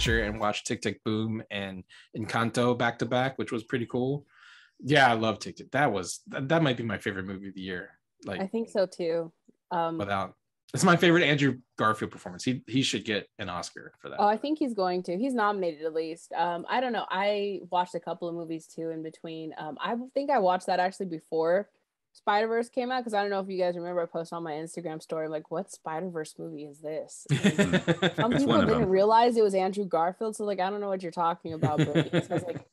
feature and watched Tick Tick Boom and Encanto back to back, which was pretty cool. Yeah, I love Tick Tick. That might be my favorite movie of the year. Like, I think so too. It's my favorite Andrew Garfield performance. He should get an Oscar for that. Oh, I think he's going to. He's nominated at least. I don't know. I watched a couple of movies too in between. I think I watched that actually before Spider-Verse came out, because I don't know if you guys remember, I posted on my Instagram story, like, what Spider-Verse movie is this? Some people didn't realize it was Andrew Garfield, so like, I don't know what you're talking about, but I was like,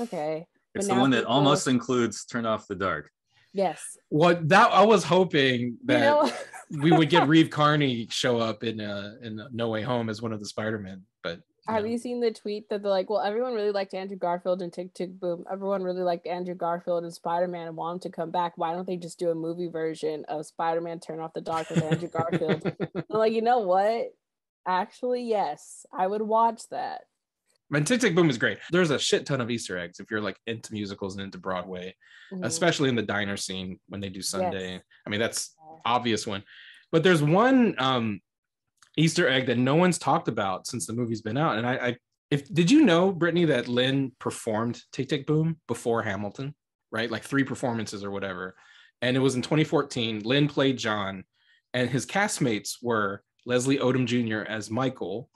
okay. It's the one that almost includes Turn Off the Dark. Yes. What that I was hoping that we would get Reeve Carney show up in No Way Home as one of the Spider-Men, but have you seen the tweet that they're like, well, everyone really liked Andrew Garfield and Tick Tick Boom. Everyone really liked Andrew Garfield and Spider-Man and want him to come back. Why don't they just do a movie version of Spider-Man Turn Off the Dark with Andrew Garfield? I'm like, you know what? Actually, yes, I would watch that. And Tick Tick Boom is great. There's a shit ton of Easter eggs if you're like into musicals and into Broadway, especially in the diner scene when they do Sunday. Yes. I mean, that's obvious one. But there's one Easter egg that no one's talked about since the movie's been out. And did you know, Brittany, that Lin performed Tick Tick Boom before Hamilton, right? Like 3 performances or whatever. And it was in 2014. Lin played John, and his castmates were Leslie Odom Jr. as Michael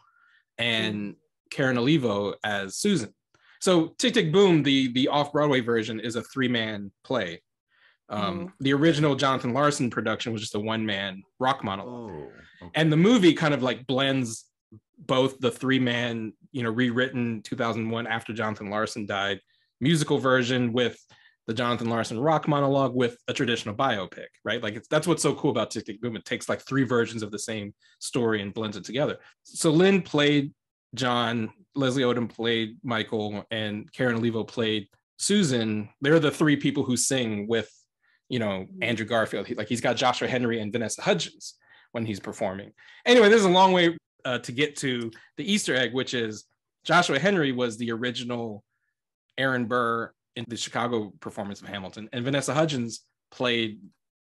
and Karen Olivo as Susan. So Tick Tick Boom, the off-Broadway version, is a 3-man play. The original Jonathan Larson production was just a 1-man rock monologue. And the movie kind of like blends both the 3-man, rewritten 2001 after Jonathan Larson died musical version with the Jonathan Larson rock monologue with a traditional biopic, right? Like that's what's so cool about Tick Tick Boom. It takes like 3 versions of the same story and blends it together. So Lin played John, Leslie Odom played Michael, and Karen Olivo played Susan. They're the 3 people who sing with, Andrew Garfield. He's got Joshua Henry and Vanessa Hudgens when he's performing. Anyway, there's a long way to get to the Easter egg, which is Joshua Henry was the original Aaron Burr in the Chicago performance of Hamilton, and Vanessa Hudgens played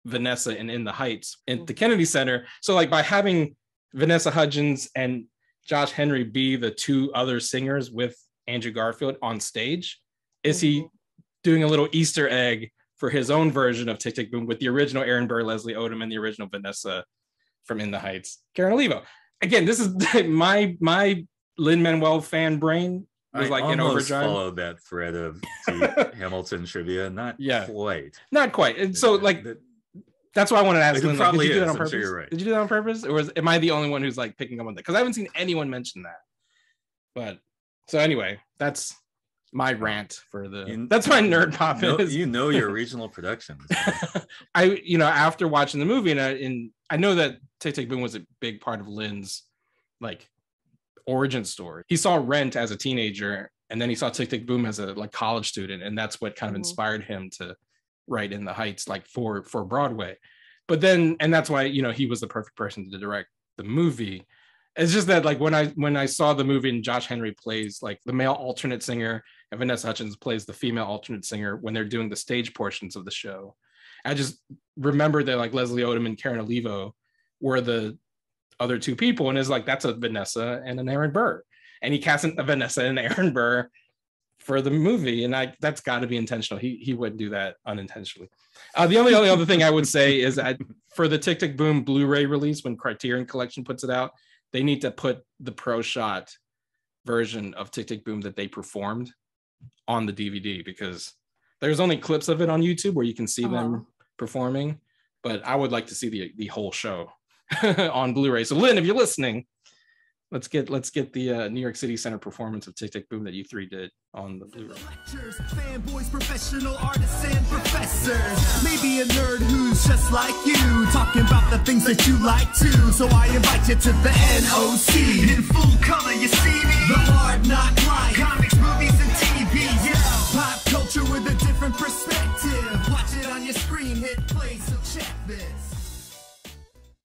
Vanessa in the Heights at the Kennedy Center. So like by having Vanessa Hudgens and Josh Henry be the 2 other singers with Andrew Garfield on stage, is he doing a little Easter egg for his own version of Tick Tick Boom with the original Aaron Burr, Leslie Odom, and the original Vanessa from In the Heights, Karen Olivo. Again, this is my Lin-Manuel fan brain was like in overdrive. I followed that thread of Hamilton trivia, not quite. And so like that's why I wanted to ask Lin, like, did you do that on purpose? Sure, right. Did you do that on purpose, or am I the only one who's like picking up on that? Because I haven't seen anyone mention that. But so anyway, that's my rant for that's my nerd pop. Your regional productions. After watching the movie, and I know that Tick Tick Boom was a big part of Lin's like origin story. He saw Rent as a teenager, and then he saw Tick Tick Boom as a like college student, and that's what kind of inspired him to write In the Heights like for Broadway. But then, and that's why he was the perfect person to direct the movie. It's just that like when I saw the movie and Josh Henry plays like the male alternate singer and Vanessa Hudgens plays the female alternate singer when they're doing the stage portions of the show, I just remember that like Leslie Odom and Karen Olivo were the other 2 people, and it's like that's a Vanessa and an Aaron Burr, and he cast a Vanessa and Aaron Burr for the movie, and that's got to be intentional. He wouldn't do that unintentionally. The only other thing I would say is that for the Tick Tick Boom Blu-ray release, when Criterion Collection puts it out, they need to put the pro shot version of Tick Tick Boom that they performed on the DVD, because there's only clips of it on YouTube where you can see them performing, but I would like to see the whole show on Blu-ray. So Lin, if you're listening, let's get the New York City Center performance of Tick Tick Boom that you 3 did on the Blu-ray. Fanboys, professional artists, and professors. Maybe a nerd who's just like you, talking about the things that you like too. So I invite you to the NOC.